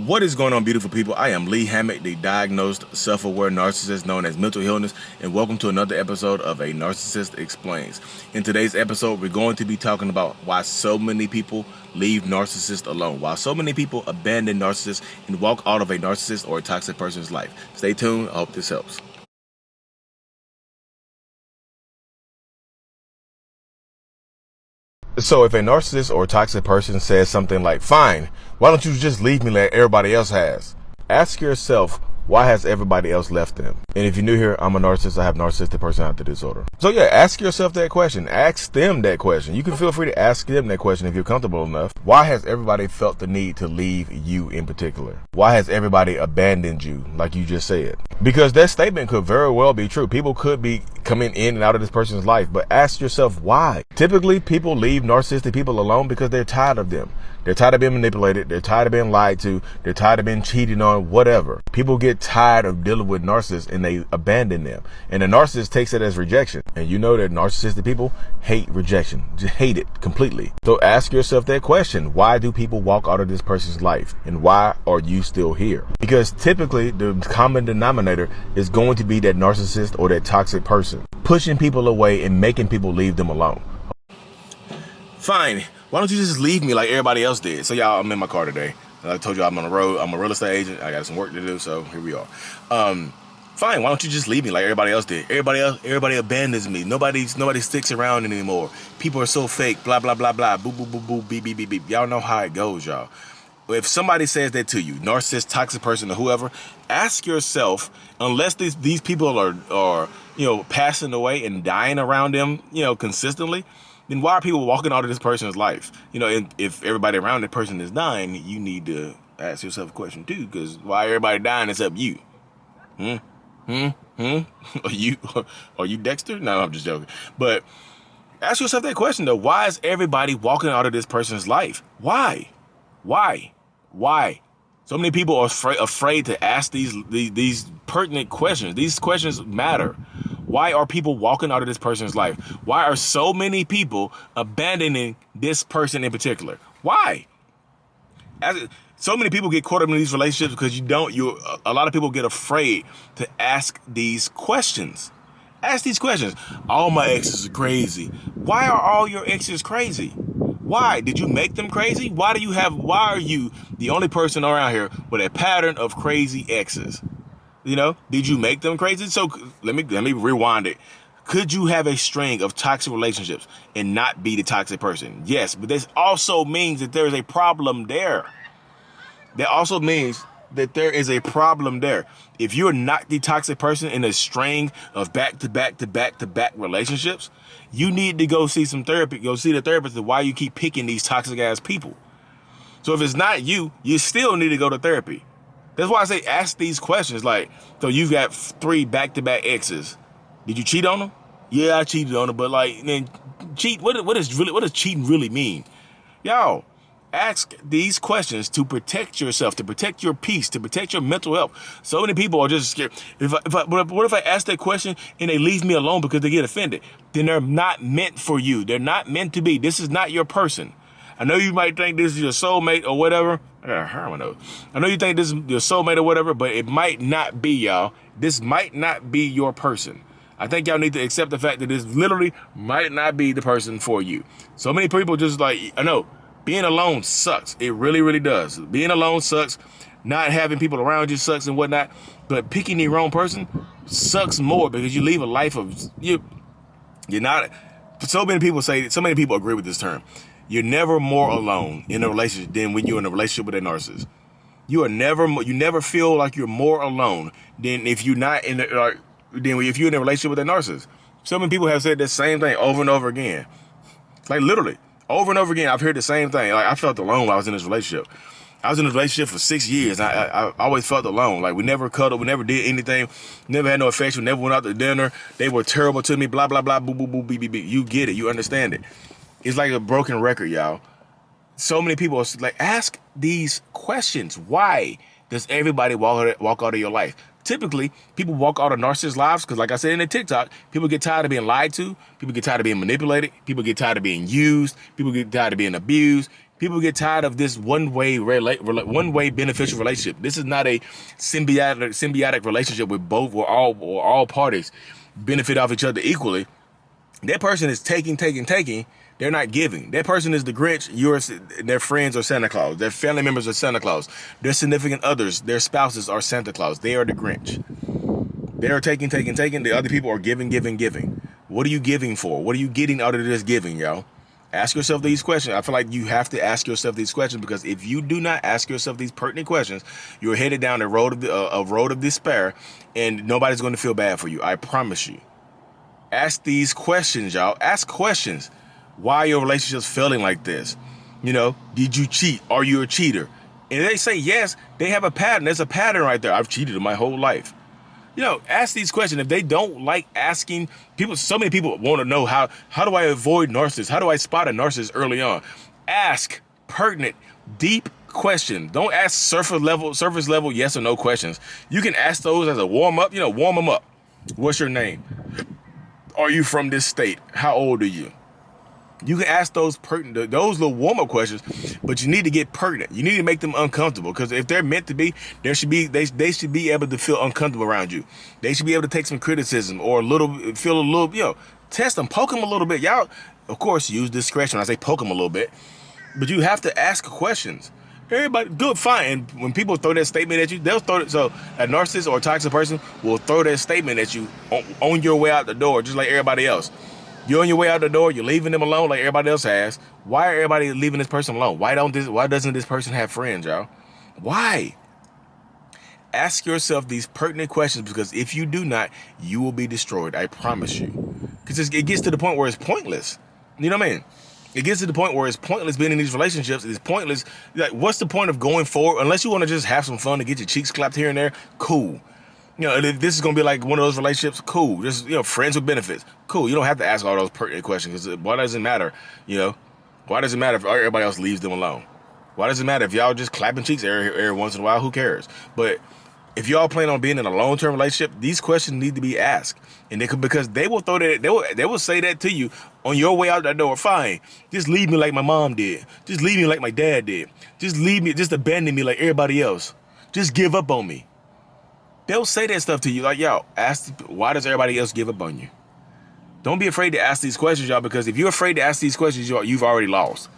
What is going on, beautiful people? I am Lee Hammock, the diagnosed self-aware narcissist known as mental illness, and welcome to another episode of A Narcissist Explains. In today's episode, we're going to be talking about why so many people leave narcissists alone, why so many people abandon narcissists and walk out of a narcissist or a toxic person's life. Stay tuned. I hope this helps. So if a narcissist or a toxic person says something like, fine, why don't you just leave me like everybody else has? Ask yourself, why has everybody else left them? And if you're new here, I'm a narcissist. I have narcissistic personality disorder. So yeah, ask yourself that question. Ask them that question. You can feel free to ask them that question if you're comfortable enough. Why has everybody felt the need to leave you in particular? Why has everybody abandoned you, like you just said? Because that statement could very well be true. People could be coming in and out of this person's life, but ask yourself why. Typically, people leave narcissistic people alone because they're tired of them. They're tired of being manipulated. They're tired of being lied to. They're tired of being cheated on, whatever. People get tired of dealing with narcissists and they abandon them. And the narcissist takes it as rejection. And you know that narcissistic people hate rejection. Just hate it completely. So ask yourself that question. Why do people walk out of this person's life? And why are you still here? Because typically the common denominator is going to be that narcissist or that toxic person, pushing people away and making people leave them alone. Fine. Why don't you just leave me like everybody else did? So y'all, I'm in my car today. I told you I'm on the road. I'm a real estate agent. I got some work to do, so here we are. Fine, why don't you just leave me like everybody else did? Everybody abandons me. Nobody sticks around anymore. People are so fake, blah, blah, blah, blah, boo, boo, boo, boo, beep, beep, beep, beep. Y'all know how it goes, y'all. If somebody says that to you, narcissist, toxic person, or whoever, ask yourself, unless these people are passing away and dying around them, consistently, then why are people walking out of this person's life? And if everybody around that person is dying, you need to ask yourself a question too, because why everybody dying except you? Are you Dexter? No, I'm just joking. But ask yourself that question though. Why is everybody walking out of this person's life? Why? So many people are afraid to ask these pertinent questions. These questions matter. Why are people walking out of this person's life? Why are so many people abandoning this person in particular? Why? So many people get caught up in these relationships because a lot of people get afraid to ask these questions. Ask these questions. All my exes are crazy. Why are all your exes crazy? Why? Did you make them crazy? Why are you the only person around here with a pattern of crazy exes? Did you make them crazy? So let me rewind it. Could you have a string of toxic relationships and not be the toxic person? Yes, but this also means that there is a problem there. That also means that there is a problem there. If you're not the toxic person in a string of back-to-back relationships, you need to go see some therapy. Go see the therapist of why you keep picking these toxic ass people. So if it's not you, you still need to go to therapy. That's why I say ask these questions. Like, so you've got 3 back-to-back exes. Did you cheat on them? Yeah, I cheated on them, but then cheat. What does cheating really mean? Yo, ask these questions to protect yourself, to protect your peace, to protect your mental health. So many people are just scared. What if I ask that question and they leave me alone because they get offended? Then they're not meant for you. They're not meant to be. This is not your person. I know you might think this is your soulmate or whatever. I know you think this is your soulmate or whatever, but it might not be, y'all. This might not be your person. I think y'all need to accept the fact that this literally might not be the person for you. So many people just I know, being alone sucks. It really, really does. Being alone sucks. Not having people around you sucks and whatnot. But picking the wrong person sucks more because you leave a life of you're not. So many people agree with this term. You're never more alone in a relationship than when you're in a relationship with a narcissist. You never feel like you're more alone than if you're not if you're in a relationship with a narcissist. So many people have said the same thing over and over again. Like literally, over and over again, I've heard the same thing. Like I felt alone while I was in this relationship. I was in a relationship for 6 years. I always felt alone. Like we never cuddled, we never did anything, never had no affection, never went out to dinner. They were terrible to me, blah, blah, blah, boo, boo, boo, beep, beep, beep. You get it, you understand it. It's like a broken record, y'all. So many people ask these questions. Why does everybody walk out of your life? Typically, people walk out of narcissist lives because, like I said in the TikTok, people get tired of being lied to. People get tired of being manipulated. People get tired of being used. People get tired of being abused. People get tired of this one-way beneficial relationship. This is not a symbiotic relationship with both or all parties benefit off each other equally. That person is taking. They're not giving. That person is the Grinch. Their friends are Santa Claus. Their family members are Santa Claus. Their significant others, their spouses are Santa Claus. They are the Grinch. They are taking. The other people are giving. What are you giving for? What are you getting out of this giving, y'all? Ask yourself these questions. I feel like you have to ask yourself these questions, because if you do not ask yourself these pertinent questions, you're headed down a road of despair, and nobody's going to feel bad for you. I promise you. Ask these questions, y'all. Ask questions. Why are your relationships failing like this? Did you cheat? Are you a cheater? And they say yes, they have a pattern. There's a pattern right there. I've cheated my whole life. Ask these questions. If they don't like asking people, so many people want to know how do I avoid narcissists? How do I spot a narcissist early on? Ask pertinent, deep questions. Don't ask surface level yes or no questions. You can ask those as a warm up. Warm them up. What's your name? Are you from this state? How old are you? You can ask those little warm-up questions, but you need to get pertinent. You need to make them uncomfortable, because if they're meant to be, they should be able to feel uncomfortable around you. They should be able to take some criticism or feel a little, test them, poke them a little bit. Y'all, of course, use discretion when I say poke them a little bit, but you have to ask questions. Everybody, good, fine. And when people throw that statement at you, they'll throw it. So a narcissist or a toxic person will throw that statement at you on your way out the door, just like everybody else. You're on your way out the door, you're leaving them alone like everybody else has. Why are everybody leaving this person alone? Why doesn't this person have friends, y'all? Why? Ask yourself these pertinent questions, because if you do not, you will be destroyed. I promise you. Because it gets to the point where it's pointless. You know what I mean? It gets to the point where it's pointless being in these relationships. It's pointless. Like, what's the point of going forward? Unless you want to just have some fun and get your cheeks clapped here and there, cool. If this is going to be like one of those relationships, cool. Just, friends with benefits, cool. You don't have to ask all those pertinent questions, because why does it matter? Why does it matter if everybody else leaves them alone? Why does it matter if y'all just clapping cheeks every once in a while? Who cares? But if y'all plan on being in a long-term relationship, these questions need to be asked. And because they will throw that, they will say that to you on your way out that door. Fine, just leave me like my mom did. Just leave me like my dad did. Just abandon me like everybody else. Just give up on me. They'll say that stuff to you, like, yo, why does everybody else give up on you? Don't be afraid to ask these questions, y'all, because if you're afraid to ask these questions, you've already lost.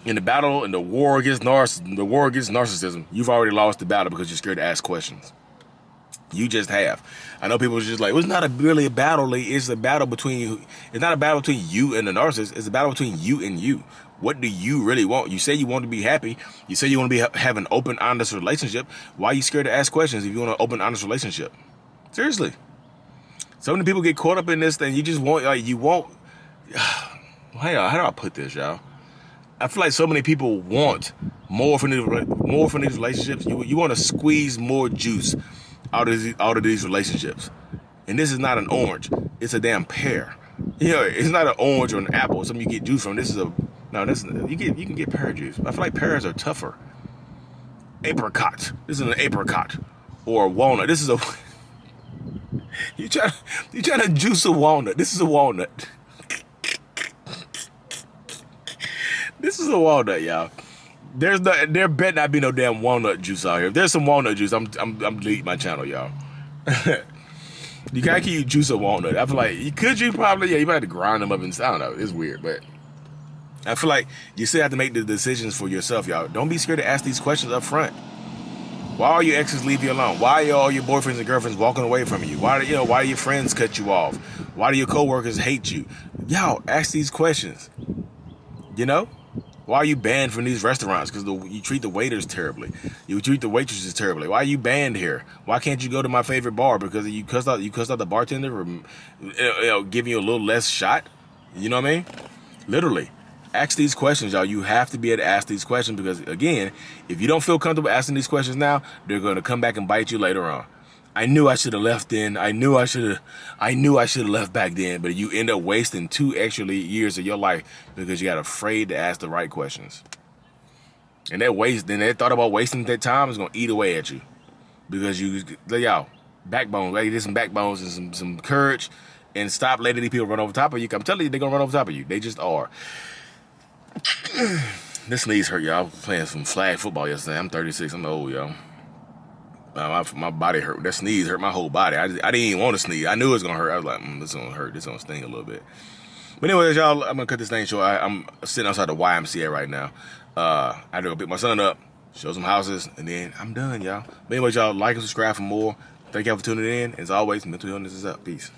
In the battle, in the war against narcissism, you've already lost the battle because you're scared to ask questions. You just have. I know people are just like, well, it's not really a battle. It's a battle between you. It's not a battle between you and the narcissist. It's a battle between you and you. What do you really want? You say you want to be happy. You say you want to have an open, honest relationship. Why are you scared to ask questions if you want an open, honest relationship? Seriously. So many people get caught up in this thing. You just want, how do I put this, y'all? I feel like so many people want more from these relationships. You want to squeeze more juice out of these relationships. And this is not an orange. It's a damn pear. It's not an orange or an apple, something you get juice from. You can get pear juice. I feel like pears are tougher. Apricot. This is an apricot. Or a walnut. This is a you try to juice a walnut. This is a walnut. This is a walnut, y'all. There better not be no damn walnut juice out here. If there's some walnut juice, I'm deleting my channel, y'all. You can't keep juice a walnut. I feel like you might have to grind them up and I don't know. It's weird, but I feel like you still have to make the decisions for yourself, y'all. Don't be scared to ask these questions up front. Why are your exes leave you alone? Why are all your boyfriends and girlfriends walking away from you? Why do your friends cut you off? Why do your coworkers hate you? Y'all, ask these questions. Why are you banned from these restaurants? Because you treat the waiters terribly. You treat the waitresses terribly. Why are you banned here? Why can't you go to my favorite bar? Because you cussed out the bartender for giving you a little less shot? You know what I mean? Literally. Ask these questions, y'all. You have to be able to ask these questions because, again, if you don't feel comfortable asking these questions now, they're going to come back and bite you later on. I knew I should have left then. I knew I should have left back then. But you end up wasting 2 extra years of your life because you got afraid to ask the right questions. And that thought about wasting that time is going to eat away at you because y'all, backbone, get some backbones and some courage, and stop letting these people run over top of you. I'm telling you, they're going to run over top of you. They just are. This sneeze hurt, y'all. I was playing some flag football yesterday. I'm 36. I'm old, y'all. My body hurt. That sneeze hurt my whole body. I didn't even want to sneeze. I knew it was going to hurt. I was like, this is going to hurt. This is going to sting a little bit. But anyways, y'all, I'm going to cut this thing short. I'm sitting outside the YMCA right now. I had to go pick my son up, show some houses, and then I'm done, y'all. But anyways, y'all, like and subscribe for more. Thank y'all for tuning in. As always, mental illness is up. Peace.